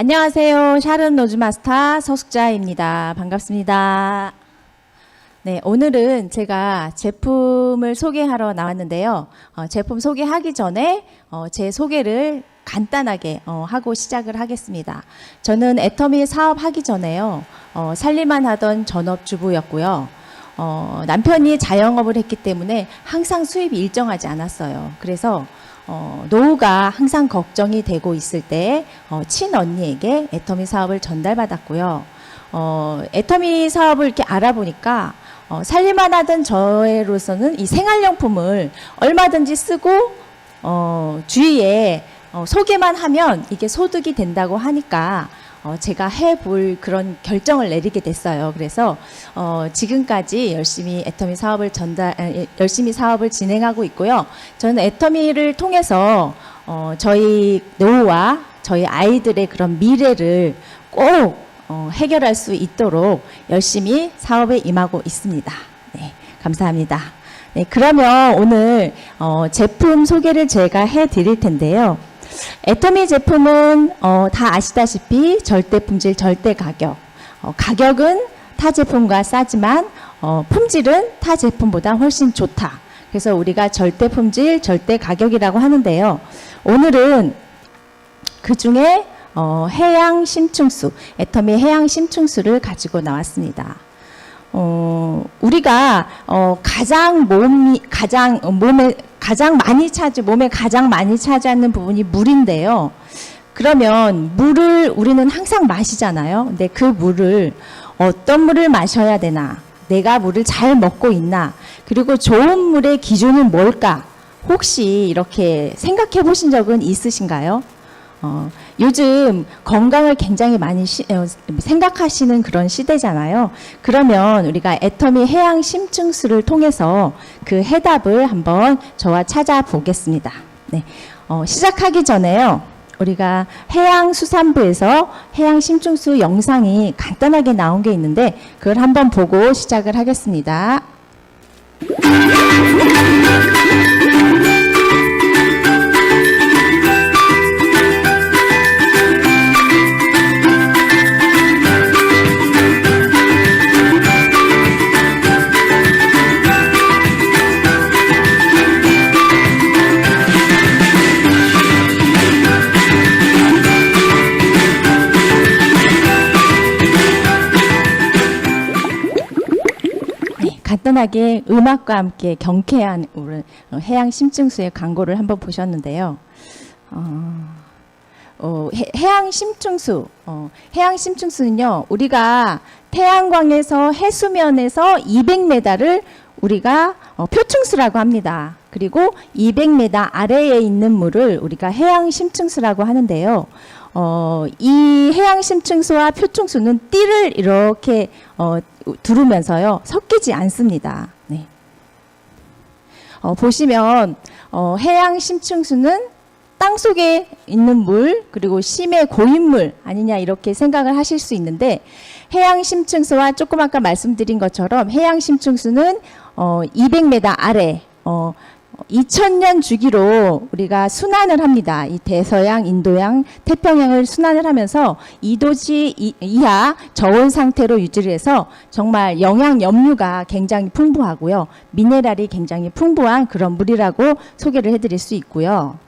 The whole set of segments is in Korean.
안녕하세요. 샤론 로즈마스터 서숙자입니다. 반갑습니다. 네, 오늘은 제가 제품을 소개하러 나왔는데요. 제품 소개하기 전에 제 소개를 간단하게 하고 시작을 하겠습니다. 저는 애터미 사업하기 전에요. 살림만 하던 전업주부였고요. 남편이 자영업을 했기 때문에 항상 수입이 일정하지 않았어요. 그래서 노후가 항상 걱정이 되고 있을 때 친언니에게 애터미 사업을 전달받았고요. 애터미 사업을 이렇게 알아보니까 살림만 하던 저로서는 이 생활용품을 얼마든지 쓰고 주위에 소개만 하면 이게 소득이 된다고 하니까 제가 해볼 그런 결정을 내리게 됐어요. 그래서 지금까지 열심히 애터미 사업을 열심히 사업을 진행하고 있고요. 저는 애터미를 통해서 저희 노후와 저희 아이들의 그런 미래를 꼭 해결할 수 있도록 열심히 사업에 임하고 있습니다. 네, 감사합니다. 네, 그러면 오늘 제품 소개를 제가 해드릴 텐데요. 애터미 제품은 다 아시다시피 절대 품질, 절대 가격. 가격은 타 제품과 싸지만 품질은 타 제품보다 훨씬 좋다. 그래서 우리가 절대 품질, 절대 가격이라고 하는데요. 오늘은 그 중에 해양 심층수, 애터미 해양 심층수를 가지고 나왔습니다. 우리가 몸에 가장 많이 차지하는 부분이 물인데요. 그러면 물을 우리는 항상 마시잖아요. 근데 그 물을 어떤 물을 마셔야 되나? 내가 물을 잘 먹고 있나? 그리고 좋은 물의 기준은 뭘까? 혹시 이렇게 생각해 보신 적은 있으신가요? 요즘 건강을 굉장히 많이 생각하시는 그런 시대잖아요. 그러면 우리가 애터미 해양 심층수를 통해서 그 해답을 한번 저와 찾아보겠습니다. 네, 시작하기 전에요. 우리가 해양수산부에서 해양 심층수 영상이 간단하게 나온 게 있는데 그걸 한번 보고 시작을 하겠습니다. 간단하게 음악과 함께 경쾌한 해양 심층수의 광고를 한번 보셨는데요. 해양 심층수, 해양 심층수는요, 우리가 태양광에서 해수면에서 200m를 우리가 표층수라고 합니다. 그리고 200m 아래에 있는 물을 우리가 해양 심층수라고 하는데요. 이 해양 심층수와 표층수는 띠를 이렇게 두르면서요 섞이지 않습니다. 네. 보시면 해양 심층수는 땅 속에 있는 물 그리고 심해 고인물 아니냐 이렇게 생각을 하실 수 있는데 해양 심층수와 조금 아까 말씀드린 것처럼 해양 심층수는 200m 아래 2000년 주기로 우리가 순환을 합니다. 이 대서양, 인도양, 태평양을 순환을 하면서 2도씨 이하 저온 상태로 유지를 해서 정말 영양 염류가 굉장히 풍부하고요. 미네랄이 굉장히 풍부한 그런 물이라고 소개를 해드릴 수 있고요.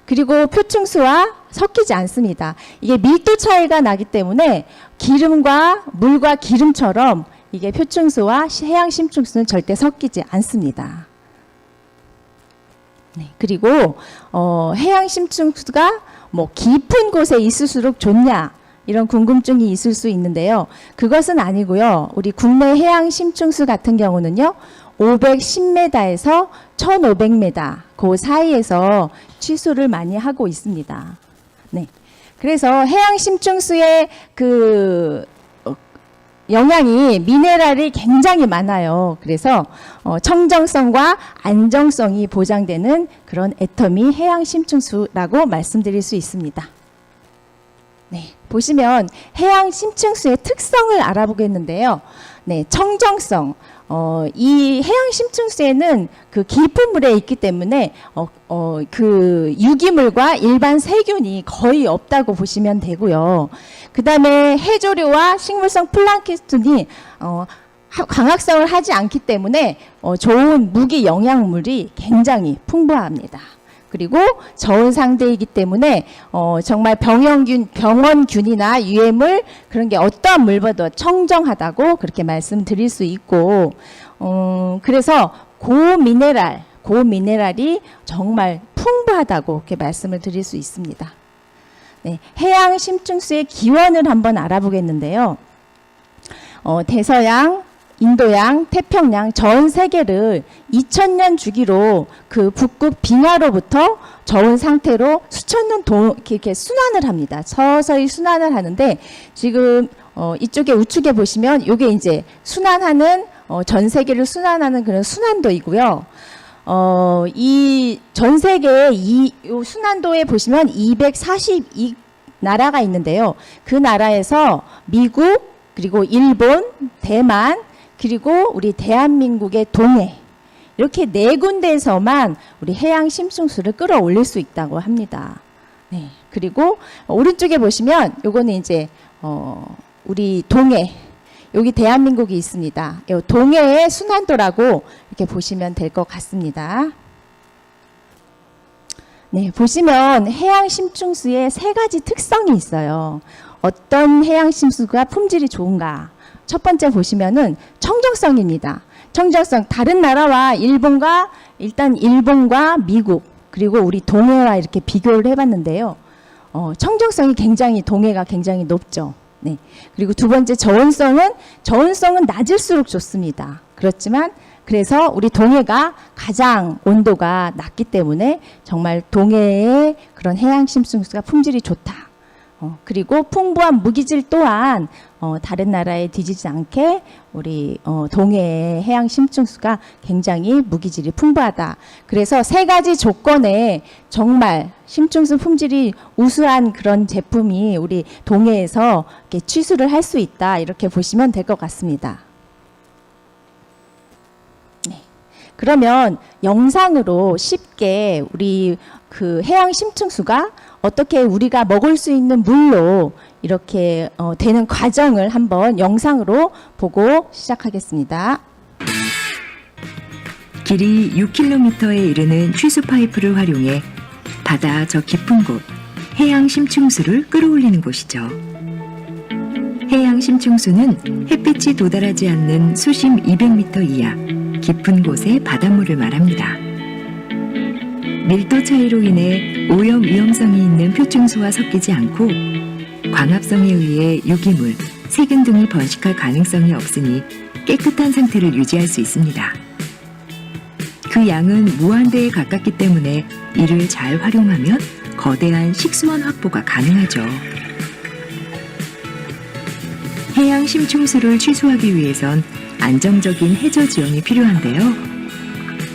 그리고 표층수와 섞이지 않습니다. 이게 밀도 차이가 나기 때문에 기름과 물과 기름처럼 이게 표층수와 해양 심층수는 절대 섞이지 않습니다. 네, 그리고 해양 심층수가 뭐 깊은 곳에 있을수록 좋냐 이런 궁금증이 있을 수 있는데요. 그것은 아니고요. 우리 국내 해양 심층수 같은 경우는요. 510m에서 1500m 그 사이에서 취수를 많이 하고 있습니다. 네. 그래서 해양 심층수의 그 영양이 미네랄이 굉장히 많아요. 그래서 청정성과 안정성이 보장되는 그런 애터미 해양 심층수라고 말씀드릴 수 있습니다. 네, 보시면 해양 심층수의 특성을 알아보겠는데요. 네, 청정성. 이 해양 심층수에는 그 깊은 물에 있기 때문에 그 유기물과 일반 세균이 거의 없다고 보시면 되고요. 그 다음에 해조류와 식물성 플랑크톤이 광합성을 하지 않기 때문에 좋은 무기 영양물이 굉장히 풍부합니다. 그리고 저온 상태이기 때문에 정말 병원균이나 유해물 그런 게 어떠한 물보다 청정하다고 그렇게 말씀드릴 수 있고, 그래서 고미네랄이 정말 풍부하다고 이렇게 말씀을 드릴 수 있습니다. 네, 해양 심층수의 기원을 한번 알아보겠는데요. 대서양, 인도양, 태평양 전 세계를 2000년 주기로 그 북극 빙하로부터 저온 상태로 수천 년 이렇게 순환을 합니다. 서서히 순환을 하는데 지금 이쪽에 우측에 보시면 이게 이제 순환하는 전 세계를 순환하는 그런 순환도이고요. 이 전 세계의 이 순환도에 보시면 242 나라가 있는데요. 그 나라에서 미국, 그리고 일본, 대만, 그리고 우리 대한민국의 동해 이렇게 4군데에서만 우리 해양 심층수를 끌어올릴 수 있다고 합니다. 네. 그리고 오른쪽에 보시면 요거는 이제 우리 동해 여기 대한민국이 있습니다. 요 동해의 순환도라고 이렇게 보시면 될 것 같습니다. 네, 보시면 해양 심층수에 3가지 특성이 있어요. 어떤 해양 심층수가 품질이 좋은가? 첫 번째 보시면은 청정성입니다. 청정성, 다른 나라와 일본과 미국, 그리고 우리 동해와 이렇게 비교를 해봤는데요. 청정성이 동해가 굉장히 높죠. 네. 그리고 두 번째 저온성은 낮을수록 좋습니다. 그래서 우리 동해가 가장 온도가 낮기 때문에 정말 동해의 그런 해양 심층수가 품질이 좋다. 그리고 풍부한 무기질 또한 다른 나라에 뒤지지 않게 우리 동해의 해양 심층수가 굉장히 무기질이 풍부하다. 그래서 3가지 조건에 정말 심층수 품질이 우수한 그런 제품이 우리 동해에서 이렇게 취수를 할 수 있다. 이렇게 보시면 될 것 같습니다. 네. 그러면 영상으로 쉽게 우리 그 해양 심층수가 어떻게 우리가 먹을 수 있는 물로 이렇게 되는 과정을 한번 영상으로 보고 시작하겠습니다. 길이 6km에 이르는 취수 파이프를 활용해 바다 저 깊은 곳 해양 심층수를 끌어올리는 곳이죠. 해양 심층수는 햇빛이 도달하지 않는 수심 200m 이하 깊은 곳의 바닷물을 말합니다. 밀도 차이로 인해 오염 위험성이 있는 표층수와 섞이지 않고 광합성에 의해 유기물, 세균 등이 번식할 가능성이 없으니 깨끗한 상태를 유지할 수 있습니다. 그 양은 무한대에 가깝기 때문에 이를 잘 활용하면 거대한 식수원 확보가 가능하죠. 해양 심층수를 취수하기 위해선 안정적인 해저 지형이 필요한데요.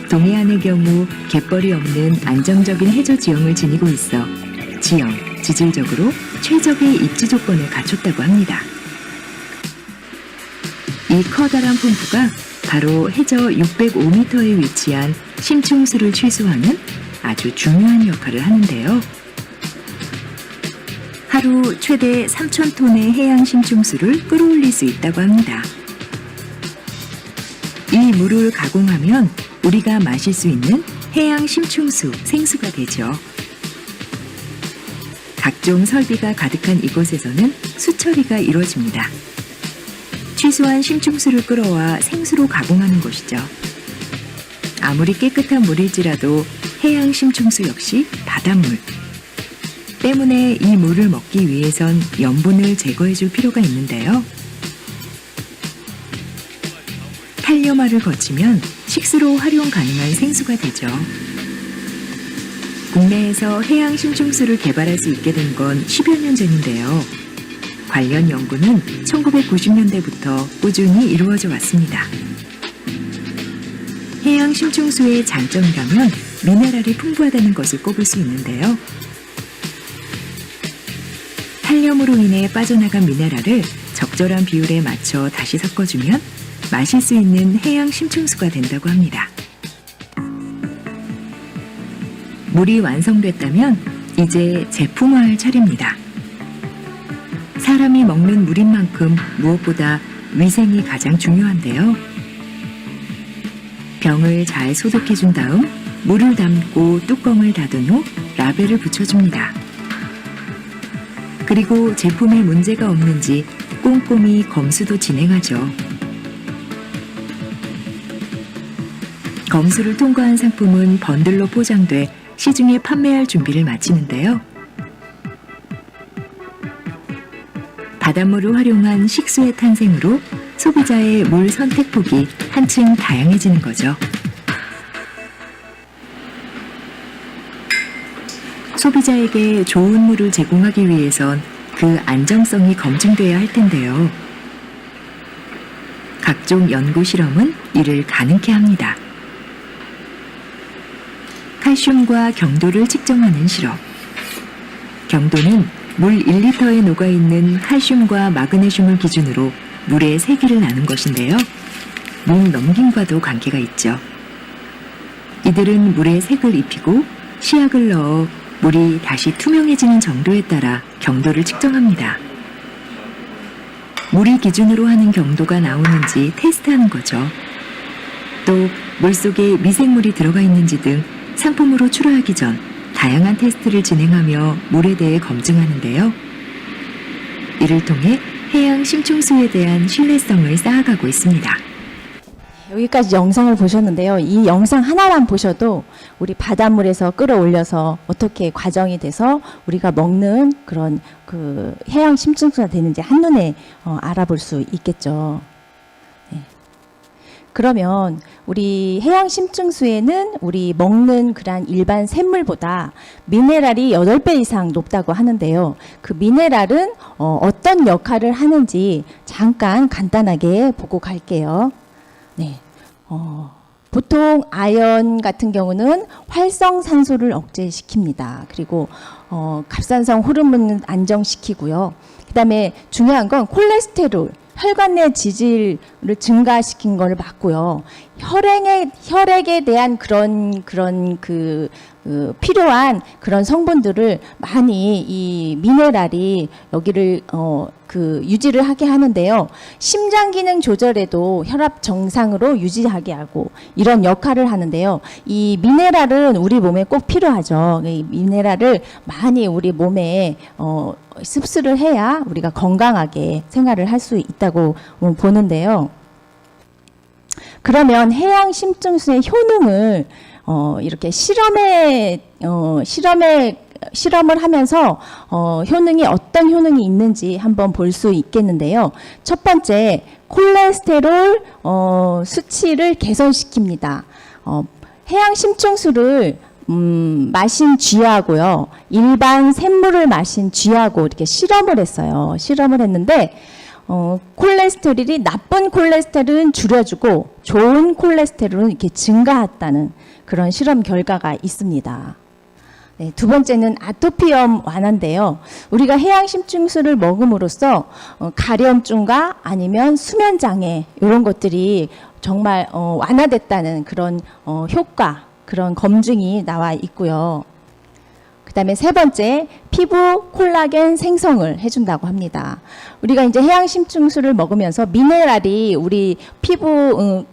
동해안의 경우 갯벌이 없는 안정적인 해저 지형을 지니고 있어 지형, 지질적으로 최적의 입지 조건을 갖췄다고 합니다. 이 커다란 펌프가 바로 해저 605m에 위치한 심층수를 취수하는 아주 중요한 역할을 하는데요. 하루 최대 3,000톤의 해양 심층수를 끌어올릴 수 있다고 합니다. 이 물을 가공하면 우리가 마실 수 있는 해양 심층수, 생수가 되죠. 각종 설비가 가득한 이곳에서는 수처리가 이루어집니다. 취수한 심층수를 끌어와 생수로 가공하는 것이죠. 아무리 깨끗한 물일지라도 해양 심층수 역시 바닷물. 때문에 이 물을 먹기 위해선 염분을 제거해 줄 필요가 있는데요. 탄염화를 거치면 식수로 활용 가능한 생수가 되죠. 국내에서 해양 심층수를 개발할 수 있게 된 건 10여 년 전인데요. 관련 연구는 1990년대부터 꾸준히 이루어져 왔습니다. 해양 심층수의 장점이라면 미네랄이 풍부하다는 것을 꼽을 수 있는데요. 탄염으로 인해 빠져나간 미네랄을 적절한 비율에 맞춰 다시 섞어주면 마실 수 있는 해양 심층수가 된다고 합니다. 물이 완성됐다면 이제 제품화할 차례입니다. 사람이 먹는 물인 만큼 무엇보다 위생이 가장 중요한데요. 병을 잘 소독해준 다음 물을 담고 뚜껑을 닫은 후 라벨을 붙여줍니다. 그리고 제품에 문제가 없는지 꼼꼼히 검수도 진행하죠. 검수를 통과한 상품은 번들로 포장돼 시중에 판매할 준비를 마치는데요. 바닷물을 활용한 식수의 탄생으로 소비자의 물 선택폭이 한층 다양해지는 거죠. 소비자에게 좋은 물을 제공하기 위해선 그 안정성이 검증돼야 할 텐데요. 각종 연구 실험은 이를 가능케 합니다. 칼슘과 경도를 측정하는 실험. 경도는 물 1리터에 녹아있는 칼슘과 마그네슘을 기준으로 물의 세기를 나눈 것인데요. 목 넘김과도 관계가 있죠. 이들은 물에 색을 입히고 시약을 넣어 물이 다시 투명해지는 정도에 따라 경도를 측정합니다. 물이 기준으로 하는 경도가 나오는지 테스트하는 거죠. 또 물속에 미생물이 들어가 있는지 등 상품으로 출하하기 전 다양한 테스트를 진행하며 물에 대해 검증하는데요. 이를 통해 해양 심층수에 대한 신뢰성을 쌓아가고 있습니다. 여기까지 영상을 보셨는데요. 이 영상 하나만 보셔도 우리 바닷물에서 끌어올려서 어떻게 과정이 돼서 우리가 먹는 그런 그 해양 심층수가 되는지 한눈에 알아볼 수 있겠죠. 네. 그러면 우리 해양 심층수에는 우리 먹는 그런 일반 샘물보다 미네랄이 8배 이상 높다고 하는데요. 그 미네랄은 어떤 역할을 하는지 잠깐 간단하게 보고 갈게요. 네. 보통 아연 같은 경우는 활성산소를 억제시킵니다. 그리고 갑산성 호르몬을 안정시키고요. 그다음에 중요한 건 콜레스테롤, 혈관 내 지질을 증가시킨 걸 막고요. 혈액에 대한 그런 필요한 그런 성분들을 많이 이 미네랄이 여기를 유지를 하게 하는데요. 심장 기능 조절에도 혈압 정상으로 유지하게 하고 이런 역할을 하는데요. 이 미네랄은 우리 몸에 꼭 필요하죠. 이 미네랄을 많이 우리 몸에 습습을 해야 우리가 건강하게 생활을 할 수 있다고 보는데요. 그러면 해양 심층수의 효능을 이렇게 실험을 하면서 효능이 어떤 효능이 있는지 한번 볼 수 있겠는데요. 첫 번째, 콜레스테롤 수치를 개선시킵니다. 해양 심층수를 마신 쥐하고요, 일반 샘물을 마신 쥐하고 이렇게 실험을 했어요. 실험을 했는데 콜레스테롤이 나쁜 콜레스테롤은 줄여주고 좋은 콜레스테롤은 이렇게 증가했다는 그런 실험 결과가 있습니다. 네, 두 번째는 아토피염 완화인데요. 우리가 해양 심층수를 먹음으로써 가려움증과 아니면 수면 장애 이런 것들이 정말 완화됐다는 그런 효과, 그런 검증이 나와 있고요. 그다음에 세 번째, 피부 콜라겐 생성을 해준다고 합니다. 우리가 이제 해양 심층수를 먹으면서 미네랄이 우리 피부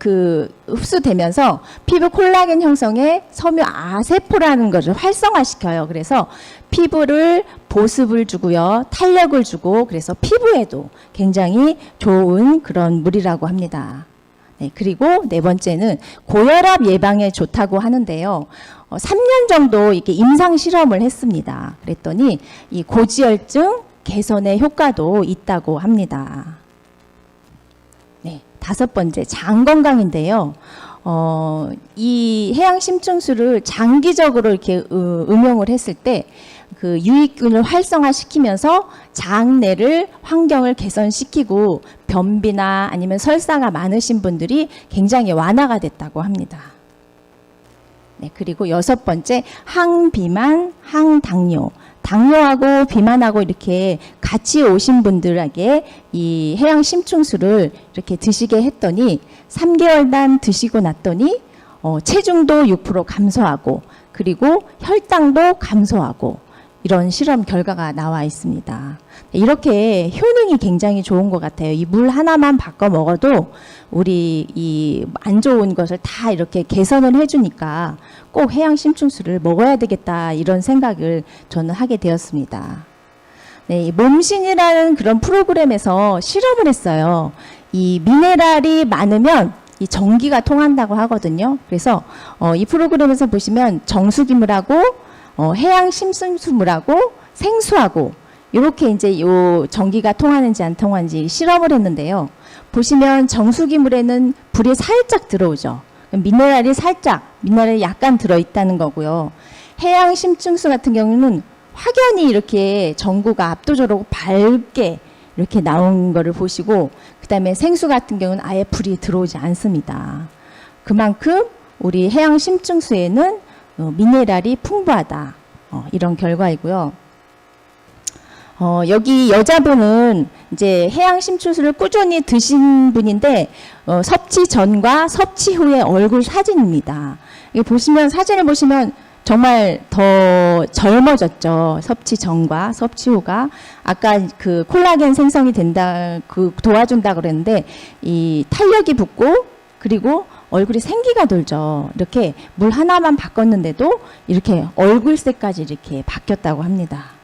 흡수되면서 피부 콜라겐 형성에 섬유 아세포라는 것을 활성화시켜요. 그래서 피부를 보습을 주고요, 탄력을 주고, 그래서 피부에도 굉장히 좋은 그런 물이라고 합니다. 네, 그리고 네 번째는 고혈압 예방에 좋다고 하는데요. 3년 정도 이렇게 임상 실험을 했습니다. 그랬더니 이 고지혈증 개선의 효과도 있다고 합니다. 네, 다섯 번째, 장 건강인데요. 이 해양 심층수를 장기적으로 이렇게 응용을 했을 때 그 유익균을 활성화시키면서 장 내를 환경을 개선시키고 변비나 아니면 설사가 많으신 분들이 굉장히 완화가 됐다고 합니다. 네, 그리고 여섯 번째, 항비만, 항당뇨, 당뇨하고 비만하고 이렇게 같이 오신 분들에게 이 해양 심층수를 이렇게 드시게 했더니 3개월간 드시고 났더니 체중도 6% 감소하고 그리고 혈당도 감소하고 이런 실험 결과가 나와 있습니다. 이렇게 효능이 굉장히 좋은 것 같아요. 이 물 하나만 바꿔 먹어도 우리 이 안 좋은 것을 다 이렇게 개선을 해주니까 꼭 해양 심층수를 먹어야 되겠다 이런 생각을 저는 하게 되었습니다. 네, 이 몸신이라는 그런 프로그램에서 실험을 했어요. 이 미네랄이 많으면 이 전기가 통한다고 하거든요. 그래서 이 프로그램에서 보시면 정수기물하고 해양 심층수물하고 생수하고 이렇게 이제 요 전기가 통하는지 안 통하는지 실험을 했는데요. 보시면 정수기물에는 불이 살짝 들어오죠. 미네랄이 약간 들어있다는 거고요. 해양 심층수 같은 경우는 확연히 이렇게 전구가 압도적으로 밝게 이렇게 나온 거를 보시고 그 다음에 생수 같은 경우는 아예 불이 들어오지 않습니다. 그만큼 우리 해양 심층수에는 미네랄이 풍부하다. 이런 결과이고요. 여기 여자분은 이제 해양 심층수를 꾸준히 드신 분인데 섭취 전과 섭취 후의 얼굴 사진입니다. 이게 보시면 사진을 보시면 정말 더 젊어졌죠. 섭취 전과 섭취 후가 아까 그 콜라겐 생성이 된다 도와준다 그랬는데 이 탄력이 붙고 그리고 얼굴이 생기가 돌죠. 이렇게 물 하나만 바꿨는데도 이렇게 얼굴색까지 이렇게 바뀌었다고 합니다.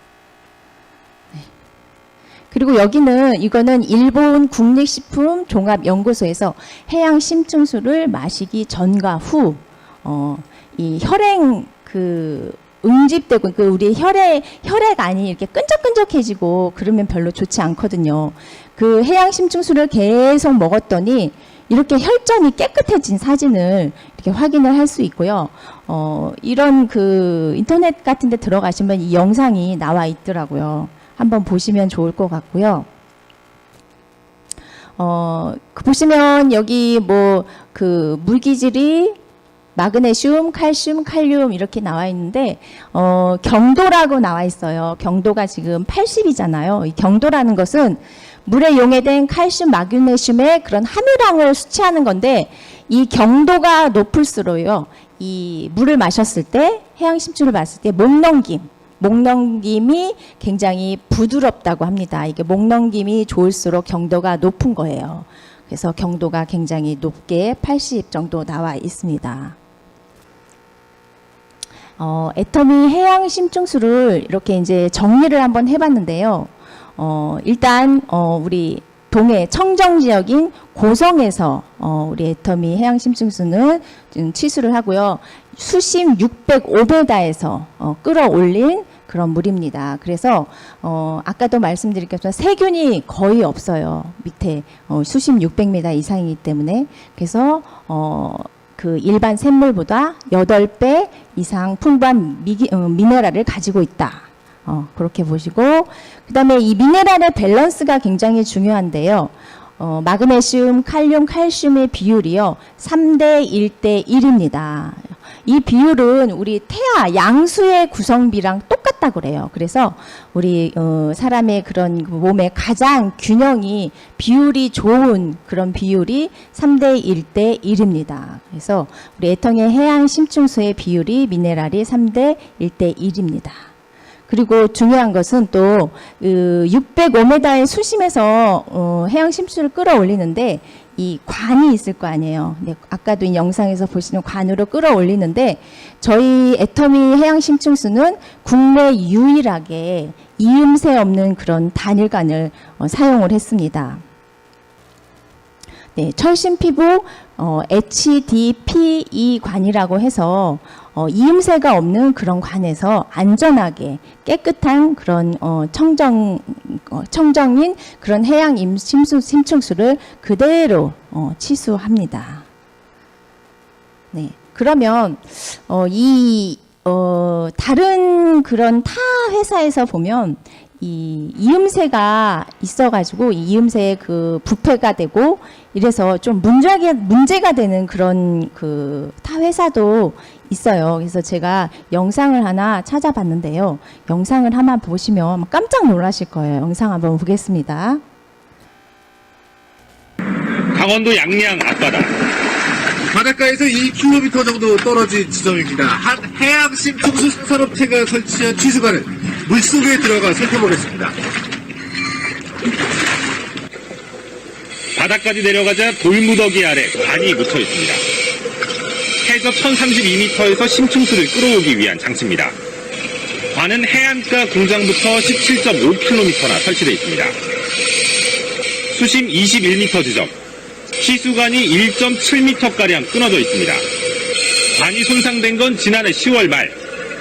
그리고 이거는 일본 국립식품종합연구소에서 해양 심층수를 마시기 전과 후, 이 혈행 응집되고 우리 혈액안이 이렇게 끈적끈적해지고 그러면 별로 좋지 않거든요. 그 해양 심층수를 계속 먹었더니 이렇게 혈전이 깨끗해진 사진을 이렇게 확인을 할 수 있고요. 이런 인터넷 같은 데 들어가시면 이 영상이 나와 있더라고요. 한번 보시면 좋을 것 같고요. 보시면 여기 물기질이 마그네슘, 칼슘, 칼륨 이렇게 나와 있는데 경도라고 나와 있어요. 경도가 지금 80이잖아요. 이 경도라는 것은 물에 용해된 칼슘, 마그네슘의 그런 함유량을 수치하는 건데 이 경도가 높을수록요. 이 물을 마셨을 때 해양 심층을 마실 때 목넘김이 굉장히 부드럽다고 합니다. 이게 목넘김이 좋을수록 경도가 높은 거예요. 그래서 경도가 굉장히 높게 80 정도 나와 있습니다. 애터미 해양 심층수를 이렇게 이제 정리를 한번 해봤는데요. 일단 우리 동해 청정 지역인 고성에서 우리 애터미 해양 심층수는 취수를 하고요. 수심 605m에서 끌어올린 그런 물입니다. 그래서 아까도 말씀드렸지만 세균이 거의 없어요. 밑에 수심 600m 이상이기 때문에 그래서 그 일반 샘물보다 8배 이상 풍부한 미네랄을 가지고 있다. 그렇게 보시고 그 다음에 이 미네랄의 밸런스가 굉장히 중요한데요. 마그네슘, 칼륨, 칼슘의 비율이요. 3대 1대 1입니다. 이 비율은 우리 태아, 양수의 구성비랑 똑같다 그래요. 그래서 우리 사람의 그런 몸의 가장 비율이 좋은 그런 비율이 3대 1대 1입니다. 그래서 우리 애터미 해양 심층수의 비율이 미네랄이 3대 1대 1입니다. 그리고 중요한 것은 또 605m의 수심에서 해양 심층수를 끌어올리는데 이 관이 있을 거 아니에요. 네, 아까도 이 영상에서 보시는 관으로 끌어올리는데 저희 애터미 해양 심층수는 국내 유일하게 이음새 없는 그런 단일관을 사용을 했습니다. 네, 철심 피부 HDPE 관이라고 해서 이음새가 없는 그런 관에서 안전하게 깨끗한 그런 청정인 그런 해양 심층수를 그대로 치수합니다. 네, 그러면 다른 그런 타 회사에서 보면 이 이음새가 있어가지고 이 이음새에 그 부패가 되고 이래서 좀 문제가 되는 그런 그 타 회사도 있어요. 그래서 제가 영상을 하나 찾아봤는데요. 영상을 한번 보시면 깜짝 놀라실 거예요. 영상 한번 보겠습니다. 강원도 양양 앞바다. 바닷가에서 2km 정도 떨어진 지점입니다. 한 해양심충수 생산업체가 설치한 취수관은 물속에 들어가 살펴보겠습니다. 바다까지 내려가자 돌무더기 아래 관이 묻혀 있습니다. 해저 1032m에서 심층수를 끌어오기 위한 장치입니다. 관은 해안가 공장부터 17.5km나 설치되어 있습니다. 수심 21m 지점, 취수관이 1.7m가량 끊어져 있습니다. 관이 손상된 건 지난해 10월 말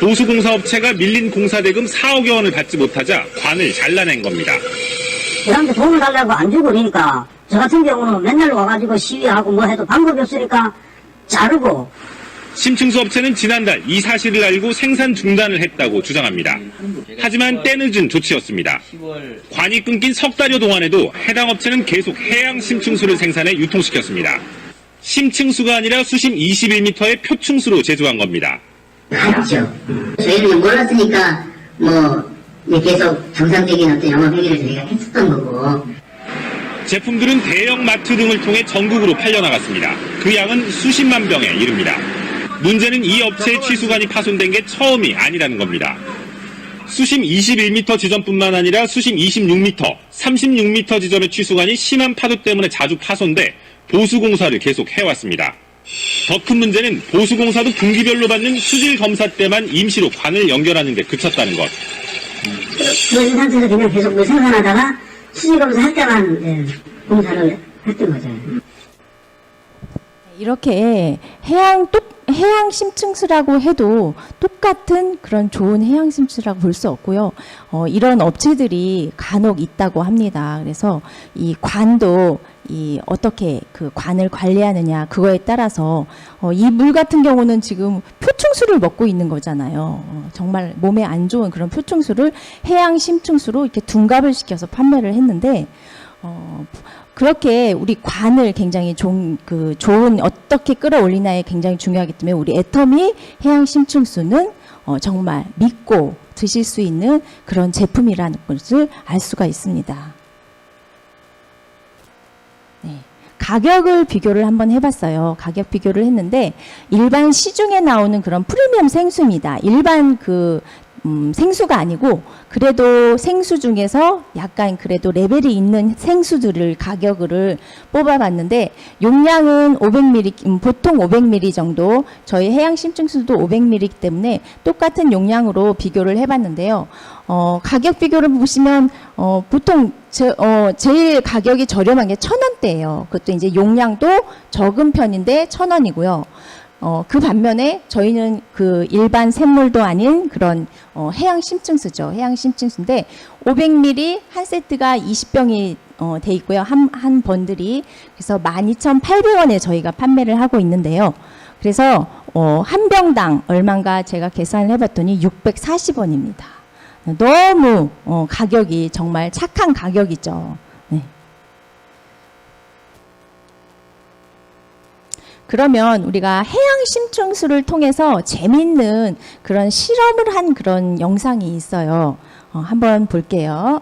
보수공사업체가 밀린 공사대금 4억여 원을 받지 못하자 관을 잘라낸 겁니다. 사람들 도움을 달라고 안 주고 그러니까 저 같은 경우는 맨날 와가지고 시위하고 뭐 해도 방법이 없으니까 자르고. 심층수 업체는 지난달 이 사실을 알고 생산 중단을 했다고 주장합니다. 하지만 때늦은 조치였습니다. 관이 끊긴 석 달여 동안에도 해당 업체는 계속 해양 심층수를 생산해 유통시켰습니다. 심층수가 아니라 수심 21m의 표층수로 제조한 겁니다. 알죠. 저희는 몰랐으니까 계속 정상적인 어떤 영업 행위를 저희가 했었던 거고. 제품들은 대형 마트 등을 통해 전국으로 팔려나갔습니다. 그 양은 수십만 병에 이릅니다. 문제는 이 업체의 취수관이 파손된 게 처음이 아니라는 겁니다. 수심 21m 지점뿐만 아니라 수심 26m, 36m 지점의 취수관이 심한 파도 때문에 자주 파손돼 보수공사를 계속 해왔습니다. 더 큰 문제는 보수공사도 분기별로 받는 수질 검사 때만 임시로 관을 연결하는 데 그쳤다는 것. 그런 상태에서 그냥 계속 뭐 생산하다가 수질검사 할 때만 공사를 했던 거죠. 이렇게 해양 심층수라고 해도 똑같은 그런 좋은 해양 심층수라고 볼 수 없고요. 이런 업체들이 간혹 있다고 합니다. 그래서 이 관도 어떻게 그 관을 관리하느냐 그거에 따라서 이 물 같은 경우는 지금 표충수를 먹고 있는 거잖아요. 정말 몸에 안 좋은 그런 표충수를 해양 심층수로 이렇게 둔갑을 시켜서 판매를 했는데 그렇게 우리 관을 굉장히 좋은 어떻게 끌어올리나에 굉장히 중요하기 때문에 우리 애터미 해양 심층수는 정말 믿고 드실 수 있는 그런 제품이라는 것을 알 수가 있습니다. 네. 가격을 비교를 한번 해봤어요. 가격 비교를 했는데 일반 시중에 나오는 그런 프리미엄 생수입니다. 일반 생수가 아니고 그래도 생수 중에서 약간 그래도 레벨이 있는 생수들을 가격을 뽑아봤는데 용량은 500ml, 보통 500ml 정도, 저희 해양 심층수도 500ml이기 때문에 똑같은 용량으로 비교를 해봤는데요. 가격 비교를 보시면 보통 제일 가격이 저렴한 게 1,000원대예요. 그것도 이제 용량도 적은 편인데 1,000원이고요. 그 반면에 저희는 그 일반 샘물도 아닌 그런 해양 심층수죠. 해양 심층수인데 500ml 한 세트가 20병이 돼 있고요. 한 번들이. 그래서 12,800원에 저희가 판매를 하고 있는데요. 그래서 한 병당 얼마인가 제가 계산을 해봤더니 640원입니다. 너무 가격이 정말 착한 가격이죠. 네. 그러면 우리가 해양 심층수를 통해서 재밌는 그런 실험을 한 그런 영상이 있어요. 한번 볼게요.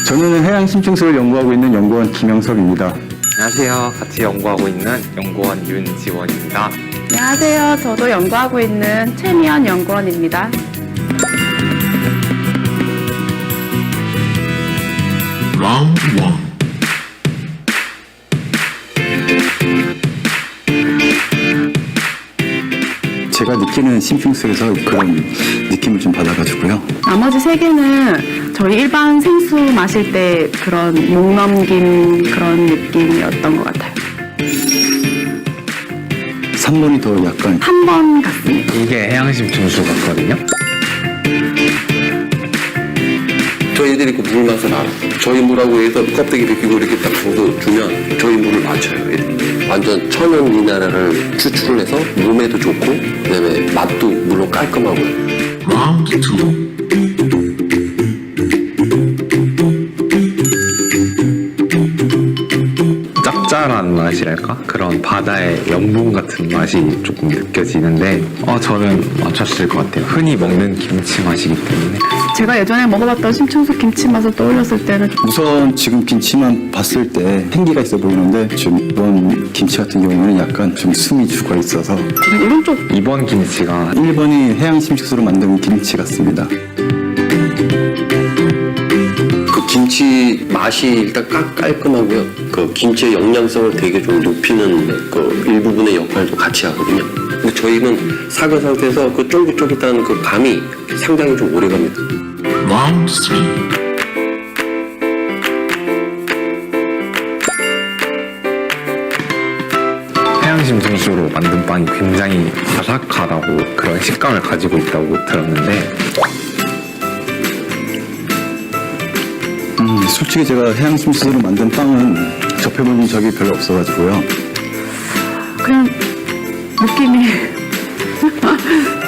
저는 해양 심층수를 연구하고 있는 연구원 김영석입니다. 안녕하세요. 같이 연구하고 있는 연구원 윤지원입니다. 안녕하세요. 저도 연구하고 있는 최미연 연구원입니다. 라운드 1. 제가 느끼는 심층수에서 그런 느낌을 좀 받아가지고요. 나머지 세 개는 저희 일반 생수 마실 때 그런 목 넘긴 그런 느낌이었던 것 같아요. 3번이 더 약간 한 번 같습니다. 이게 해양심층수 같거든요. 저희들이 그 물 맛을 알아. 저희 물하고 해서 껍데기 벗기고 이렇게 딱 주면 저희 물을 맞춰요. 애들이. 완전 천연 미네랄을 추출을 해서 몸에도 좋고 그다음에 맛도 물론 깔끔하고요. Round 2. 짭짤한 맛이랄까? 그런 바다의 염분 같은 맛이 조금 느껴지는데 저는 맞췄을 것 같아요. 흔히 먹는 김치 맛이기 때문에. 제가 예전에 먹어봤던 심층수 김치 맛을 떠올렸을 때는 우선 지금 김치만 봤을 때 생기가 있어 보이는데 지금 이번 김치 같은 경우는 약간 좀 숨이 죽어 있어서 오른쪽 이번 김치가 1번이 해양 심식수로 만든 김치 같습니다. 그 김치 맛이 일단 깔끔하고요. 그 김치의 영양성을 되게 좀 높이는 그 일부분의 역할도 같이 하거든요. 근데 저희는 사과 상태에서 그 쫄깃쫄깃한 그 감이 상당히 좀 오래 갑니다. Round 3. 해양 심층수로 만든 빵이 굉장히 바삭하다고 그런 식감을 가지고 있다고 들었는데 솔직히 제가 해양 심식수로 만든 빵은 접해본 적이 별로 없어가지고요. 그냥 느낌이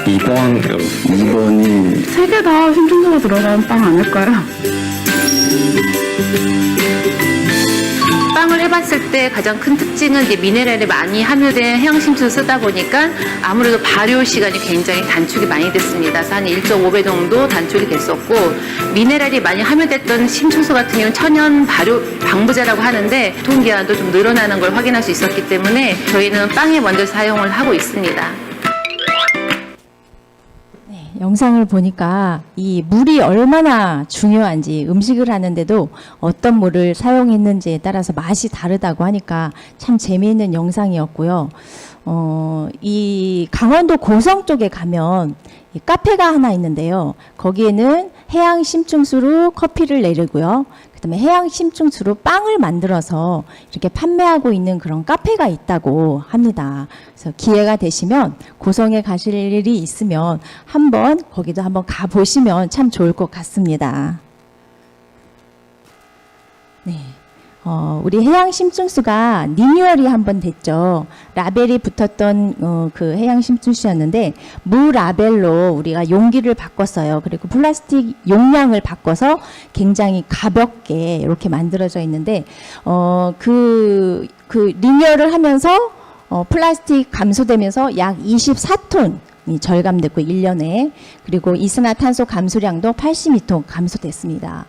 2번이 세 개 다 심층수가 들어간 빵 아닐까요? 빵을 해봤을 때 가장 큰 특징은 이제 미네랄이 많이 함유된 해양심층을 쓰다 보니까 아무래도 발효 시간이 굉장히 단축이 많이 됐습니다. 그래서 한 1.5배 정도 단축이 됐었고, 미네랄이 많이 함유됐던 심층수 같은 경우는 천연 발효 방부제라고 하는데 유통기한도 좀 늘어나는 걸 확인할 수 있었기 때문에 저희는 빵에 먼저 사용을 하고 있습니다. 영상을 보니까 이 물이 얼마나 중요한지, 음식을 하는데도 어떤 물을 사용했는지에 따라서 맛이 다르다고 하니까 참 재미있는 영상이었고요. 이 강원도 고성 쪽에 가면 이 카페가 하나 있는데요. 거기에는 해양 심층수로 커피를 내리고요. 그다음에 해양 심층수로 빵을 만들어서 이렇게 판매하고 있는 그런 카페가 있다고 합니다. 그래서 기회가 되시면 고성에 가실 일이 있으면 한번 거기도 한번 가보시면 참 좋을 것 같습니다. 네. 우리 해양 심층수가 리뉴얼이 한번 됐죠. 라벨이 붙었던 그 해양 심층수였는데 무라벨로 우리가 용기를 바꿨어요. 그리고 플라스틱 용량을 바꿔서 굉장히 가볍게 이렇게 만들어져 있는데 그 리뉴얼을 하면서 플라스틱 감소되면서 약 24톤이 절감됐고 1년에, 그리고 이산화탄소 감소량도 82톤 감소됐습니다.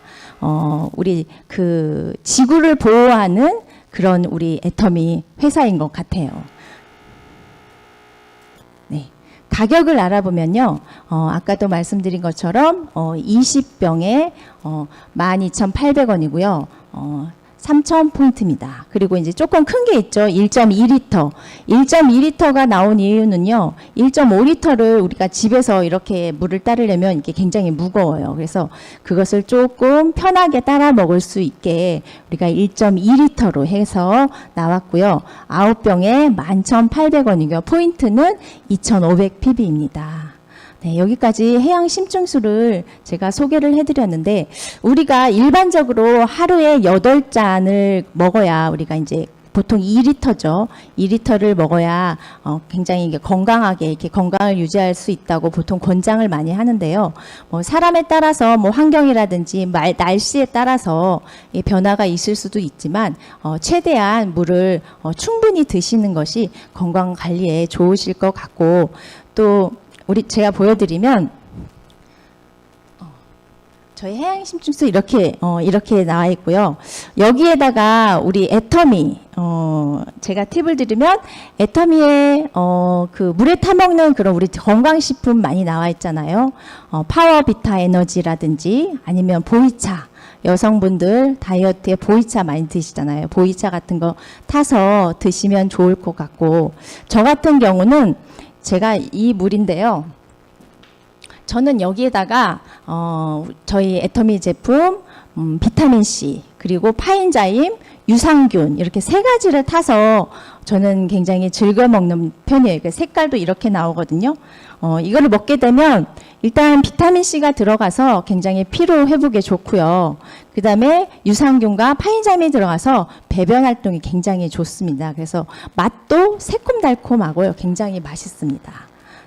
우리 그 지구를 보호하는 그런 우리 애터미 회사인 것 같아요. 네. 가격을 알아보면요. 아까도 말씀드린 것처럼 20병에 12,800원이고요. 3,000포인트입니다. 그리고 이제 조금 큰 게 있죠. 1.2리터. 1.2리터가 나온 이유는요. 1.5리터를 우리가 집에서 이렇게 물을 따르려면 이게 굉장히 무거워요. 그래서 그것을 조금 편하게 따라 먹을 수 있게 우리가 1.2리터로 해서 나왔고요. 9병에 11,800원이고요. 포인트는 2,500pb입니다. 네, 여기까지 해양 심층수를 제가 소개를 해드렸는데, 우리가 일반적으로 하루에 8잔을 먹어야, 우리가 이제 보통 2리터죠. 2리터를 먹어야 굉장히 이게 건강하게 이렇게 건강을 유지할 수 있다고 보통 권장을 많이 하는데요. 뭐 사람에 따라서 뭐 환경이라든지 날씨에 따라서 이 변화가 있을 수도 있지만 최대한 물을 충분히 드시는 것이 건강 관리에 좋으실 것 같고, 또 제가 보여드리면 저희 해양 심층수 이렇게 나와 있고요. 여기에다가 우리 애터미 제가 팁을 드리면, 애터미에 그 물에 타 먹는 그런 우리 건강식품 많이 나와 있잖아요. 파워비타 에너지라든지 아니면 보이차, 여성분들 다이어트에 보이차 많이 드시잖아요. 보이차 같은 거 타서 드시면 좋을 것 같고, 저 같은 경우는 제가 이 물인데요. 저는 여기에다가 저희 애터미 제품 비타민 C, 그리고 파인자임, 유산균 이렇게 세 가지를 타서 저는 굉장히 즐겨 먹는 편이에요. 그 색깔도 이렇게 나오거든요. 이거를 먹게 되면 일단 비타민 C가 들어가서 굉장히 피로 회복에 좋고요. 그 다음에 유산균과 파인자임이 들어가서 배변 활동이 굉장히 좋습니다. 그래서 맛도 새콤달콤하고요. 굉장히 맛있습니다.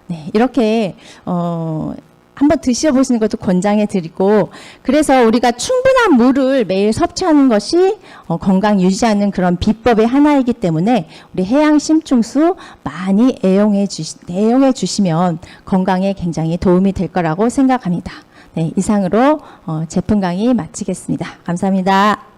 네, 이렇게 한번 드셔보시는 것도 권장해 드리고, 그래서 우리가 충분한 물을 매일 섭취하는 것이 건강 유지하는 그런 비법의 하나이기 때문에 우리 해양 심층수 많이 애용해 주시면 건강에 굉장히 도움이 될 거라고 생각합니다. 네, 이상으로 제품 강의 마치겠습니다. 감사합니다.